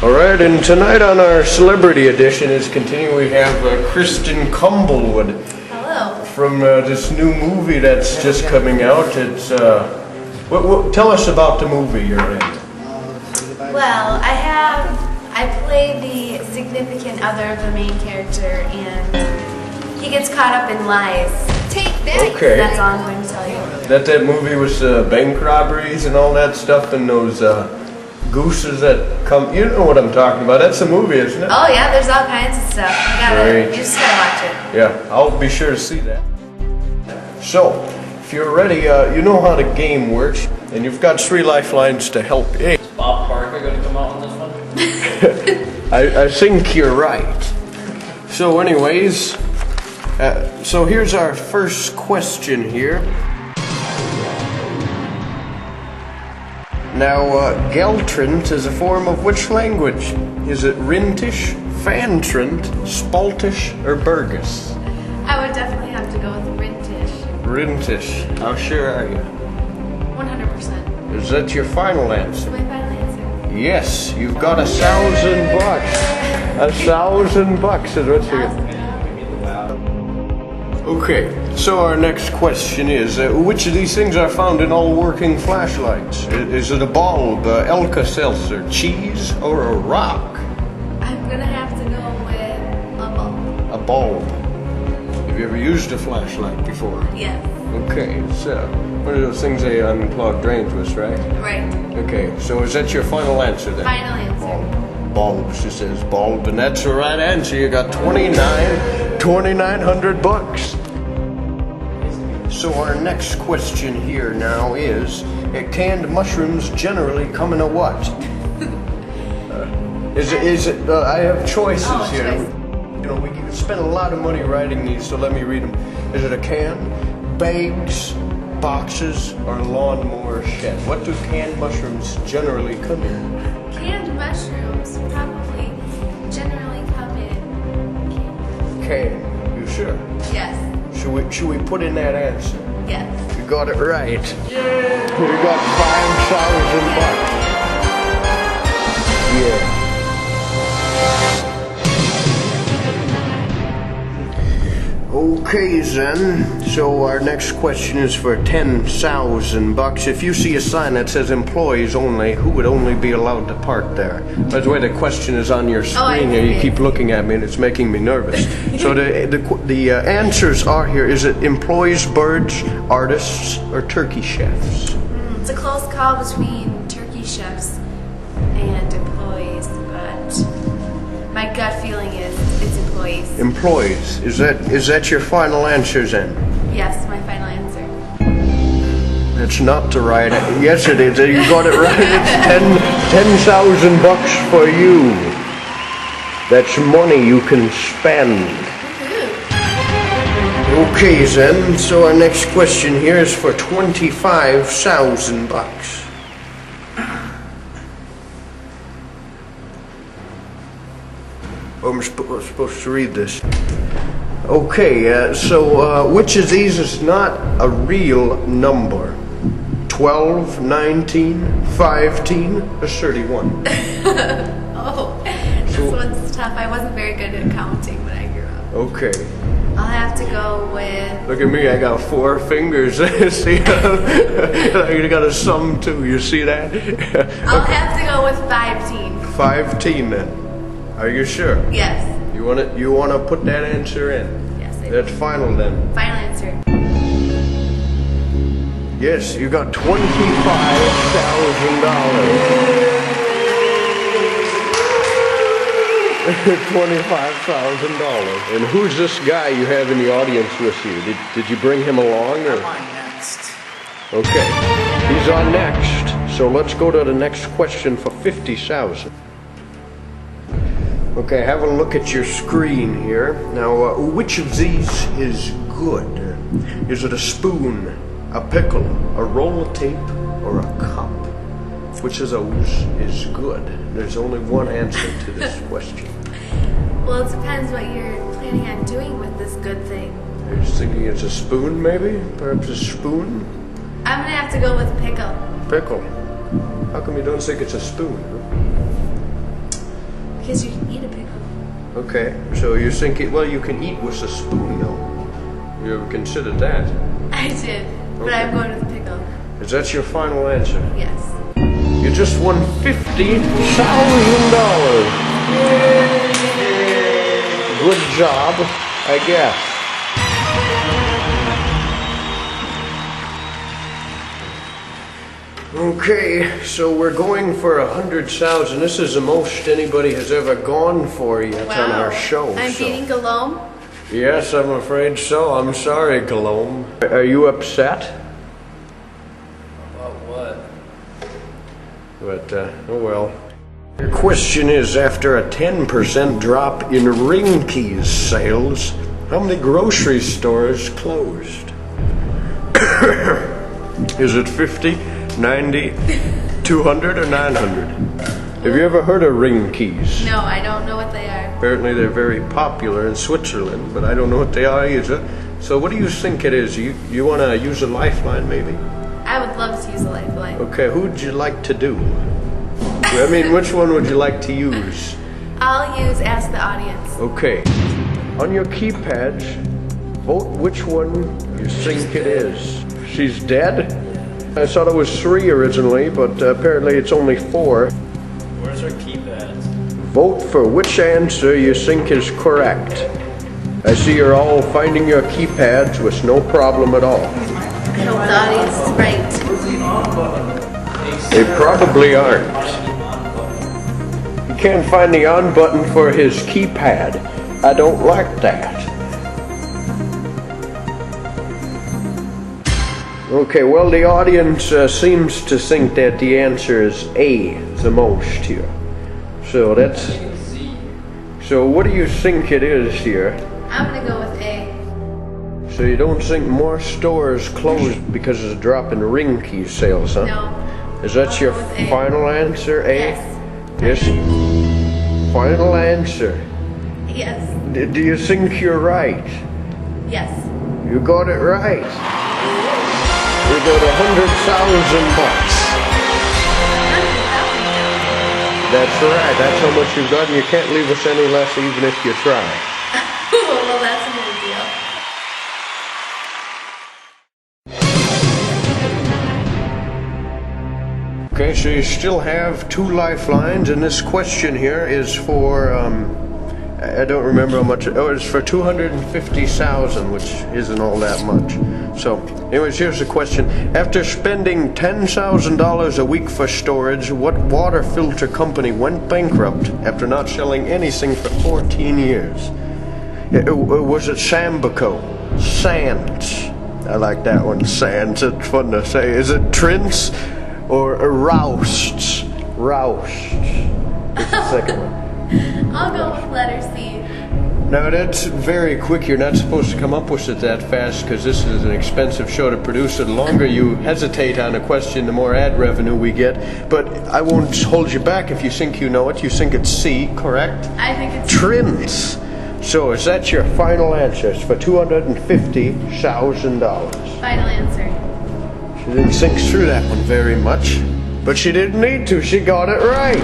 Alright, and tonight on our celebrity edition is continuing. We have Kristen Cumblewood. Hello. From this new movie that's just coming out. It's tell us about the movie you're in. Well, I play the significant other of the main character, and he gets caught up in lies. Take that. Okay. That's all I'm going to tell you. That movie was bank robberies and all that stuff, and those gooses that come. You know what I'm talking about. That's a movie, isn't it? Oh yeah, there's all kinds of stuff. You just gotta watch it. Yeah, I'll be sure to see that. So, if you're ready, you know how the game works, and you've got 3 lifelines to help you. Is Bob Parker going to come out on this one? I think you're right. So anyways, so here's our first question here. Now, Geltrint is a form of which language? Is it Rintish, Fantrint, Spaltish, or Burgess? I would definitely have to go with Rintish. Rintish. How sure are you? 100%. Is that your final answer? My final answer. Yes, you've got $1,000. $1,000 is what you get. Okay, so our next question is, which of these things are found in all working flashlights? Is it a bulb, Alka-Seltzer, cheese, or a rock? I'm gonna have to go with a bulb. A bulb. Have you ever used a flashlight before? Yes. Okay, so one of those things they unclog drains with, right? Right. Okay, so is that your final answer then? Final answer. Bulb, she says bulb, and that's the right answer. You got $2,900. So our next question here now is, canned mushrooms generally come in a what? Is it? I have choices here. Choice. You know, we spend a lot of money writing these, so let me read them. Is it a can, bags, boxes, or lawnmower shed? What do canned mushrooms generally come in? Canned mushrooms probably generally come in Can. You sure? Yes. Should we put in that answer? Yes. You got it right. You got $5,000. Yeah. Okay then, so our next question is for $10,000. If you see a sign that says employees only, who would only be allowed to park there? By the way, the question is on your screen here. You keep looking at me and it's making me nervous. So the answers are here. Is it employees, birds, artists, or turkey chefs? It's a close call between turkey chefs and employees, but my gut feeling is it's employees. Employees. Is that your final answer then? Yes, my final answer. That's not the right. Yes, it is. You got it right. It's $10,000 for you. That's money you can spend. Okay then. So our next question here is for $25,000. I'm supposed to read this. Okay, so which of these is not a real number? 12, 19, 15, or 31? Oh, this one's tough. I wasn't very good at counting when I grew up. Okay. I'll have to go with... Look at me, I got 4 fingers. See, I got a sum too, you see that? I'll have to go with 15. 15 then. Are you sure? Yes. You wanna put that answer in? Yes, I do. That's final then. Final answer. Yes, you got $25,000. $25,000. And who's this guy you have in the audience with you? Did you bring him along? Or? I'm on next. Okay, he's on next. So let's go to the next question for $50,000. Okay, have a look at your screen here. Now, which of these is good? Is it a spoon, a pickle, a roll of tape, or a cup? Which of those is good? There's only one answer to this question. Well, it depends what you're planning on doing with this good thing. I was thinking it's a spoon, maybe? Perhaps a spoon? I'm gonna have to go with pickle. Pickle. How come you don't think it's a spoon? Because you can eat a pickle. Okay, so you sink it. Well, you can eat with a spoon, though. You ever considered that? I did, but I'm going with the pickle. Is that your final answer? Yes. You just won $50,000. Good job, I guess. Okay, so we're going for 100,000. This is the most anybody has ever gone for yet on our show. I'm beating Galome? Yes, I'm afraid so. I'm sorry, Galome. Are you upset? About what? But, oh well. Your question is, after a 10% drop in ring keys sales, how many grocery stores closed? Is it 50, 90, 200, or 900? Have you ever heard of ring keys? No, I don't know what they are. Apparently they're very popular in Switzerland, but I don't know what they are either. So what do you think it is? You want to use a lifeline, maybe? I would love to use a lifeline. Okay, who would you like to do? I mean, which one would you like to use? I'll use Ask the Audience. Okay. On your keypads, vote which one you think it is. She's dead? I thought it was 3 originally, but apparently it's only 4. Where's our keypads? Vote for which answer you think is correct. I see you're all finding your keypads with no problem at all. I hope the audience is right. They probably aren't. He can't find the on button for his keypad. I don't like that. Okay, well, the audience seems to think that the answer is A, the most here. So that's... So what do you think it is here? I'm gonna go with A. So you don't think more stores closed because of the drop in ring key sales, huh? No. Is that your final answer, A? Yes. Yes? Final answer. Yes. Do you think you're right? Yes. You got it right. You got $100,000. That's right. That's how much you've got, and you can't leave us any less even if you try. Well, that's a good deal. Okay, so you still have 2 lifelines, and this question here is for, I don't remember how much, oh, it's for 250,000, which isn't all that much. So, anyways, here's the question. After spending $10,000 a week for storage, what water filter company went bankrupt after not selling anything for 14 years? Was it Sambico? Sands? I like that one, Sands. It's fun to say. Is it Trent's? Or Rousts? Rousts. It's the second one. I'll go with letter C. Now that's very quick. You're not supposed to come up with it that fast because this is an expensive show to produce. The longer you hesitate on a question, the more ad revenue we get. But I won't hold you back if you think you know it. You think it's C, correct? I think it's Trins. So is that your final answer? It's for $250,000. final answer. She didn't think through that one very much, but she didn't need to. She got it right.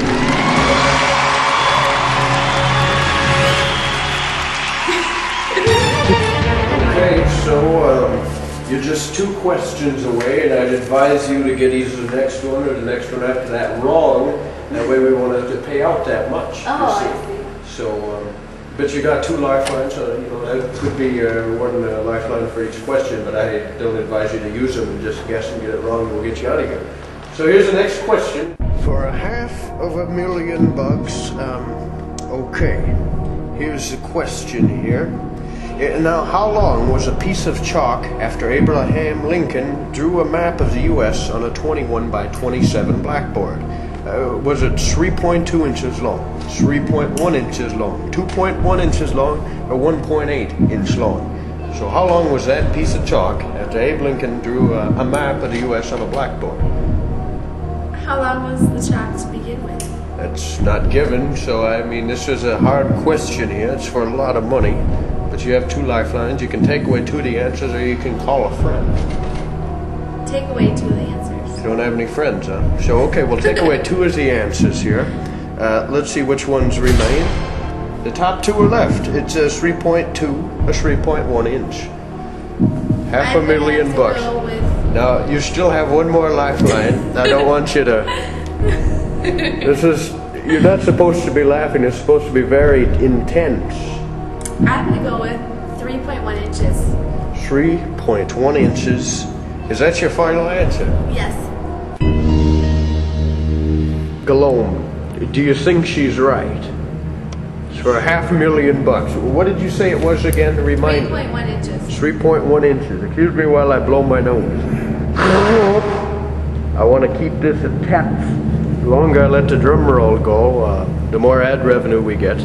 Okay, so you're just 2 questions away, and I'd advise you to get either the next one or the next one after that wrong. That way we won't have to pay out that much. Oh, I see. So, but you got 2 lifelines, so you know that could be one lifeline for each question. But I don't advise you to use them and just guess and get it wrong, and we'll get you out of here. So here's the next question. For $500,000, okay. Here's the question here. Now, how long was a piece of chalk after Abraham Lincoln drew a map of the U.S. on a 21 by 27 blackboard? Was it 3.2 inches long, 3.1 inches long, 2.1 inches long, or 1.8 inch long? So how long was that piece of chalk after Abe Lincoln drew a map of the U.S. on a blackboard? How long was the chalk to begin with? That's not given, so I mean this is a hard question here. It's for a lot of money, but you have 2 lifelines. You can take away 2 of the answers, or you can call a friend. Take away 2 of the answers. You don't have any friends, huh? So, okay, we'll take away 2 of the answers here. Let's see which ones remain. The top two are left. It's a 3.2, a 3.1 inch. Half a million bucks. Now, you still have one more lifeline. I don't want you to... You're not supposed to be laughing. It's supposed to be very intense. I'm going to go with 3.1 inches. 3.1 inches. Is that your final answer? Yes. Galome, do you think she's right? It's for $500,000. What did you say it was again? Remind me. 3.1 inches. 3.1 inches. Excuse me while I blow my nose. I want to keep this intact. The longer I let the drum roll go, the more ad revenue we get.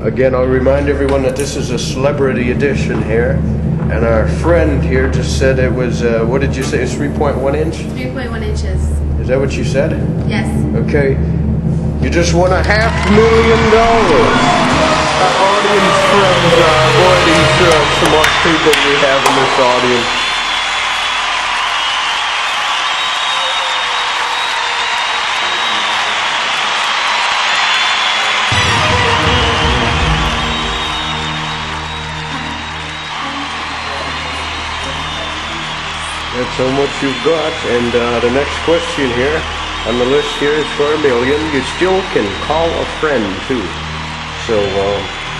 Again, I'll remind everyone that this is a celebrity edition here. And our friend here just said it was, what did you say, it's 3.1 inch? 3.1 inches. Is that what you said? Yes. Okay. You just won $500,000. Our audience friends are boy, these smart people we have in this audience. That's how much you've got, and the next question here on the list here is for $1 million. You still can call a friend too. So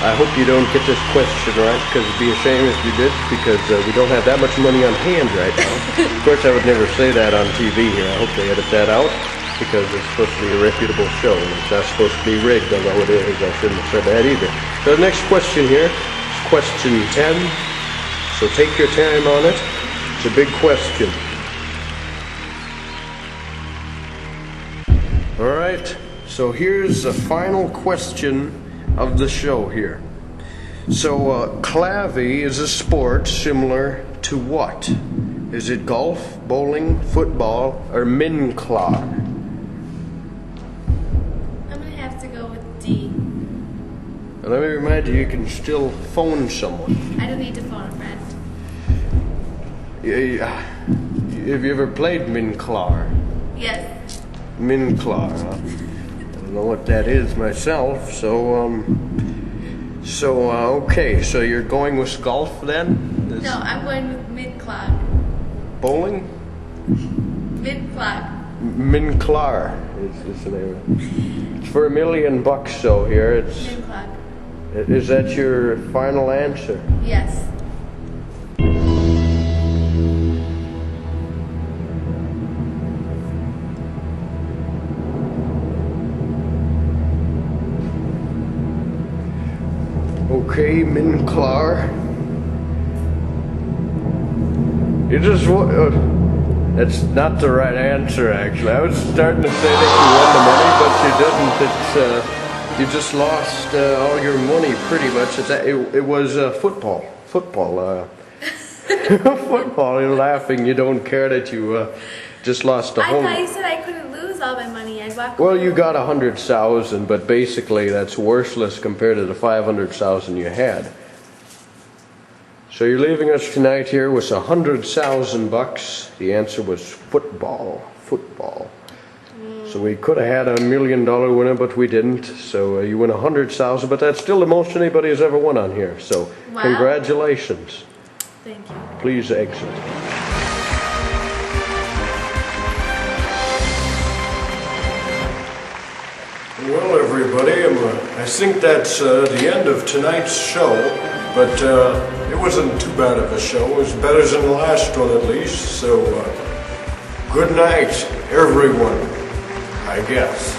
I hope you don't get this question right, because it'd be a shame if you did, because we don't have that much money on hand right now. Of course, I would never say that on TV here. I hope they edit that out, because it's supposed to be a reputable show, and it's not supposed to be rigged, although it is. I shouldn't have said that either. So the next question here is question 10. So take your time on it. It's a big question. All right, so here's the final question of the show here. So clavy is a sport similar to what? Is it golf, bowling, football, or minclaw? I'm going to have to go with D. And let me remind you, you can still phone someone. I don't need to phone a friend. Have you ever played minclaw? Yes. Minclaw, huh? I don't know what that is myself, so okay, so you're going with golf then? No, I'm going with mid-clock. Bowling? Mid-clock. Minclaw is the name of it. It's for $1 million, so here it's... Mid-clock. Is that your final answer? Yes. Okay, minclaw. You just that's not the right answer, actually. I was starting to say that you won the money, but you didn't. It's you just lost all your money, pretty much. It was football. Football. Football. You're laughing. You don't care that you just lost a whole. I thought you said I couldn't lose all my money. I'd walk Well, away. you got 100,000, but basically that's worthless compared to the 500,000 you had. So you're leaving us tonight here with 100,000 bucks. The answer was football. Football. So we could have had $1 million winner, but we didn't. So you win 100,000, but that's still the most anybody has ever won on here. So Wow. Congratulations. Thank you. Please exit. Well, everybody, I think that's the end of tonight's show, but it wasn't too bad of a show. It was better than the last one, at least. So, good night, everyone, I guess.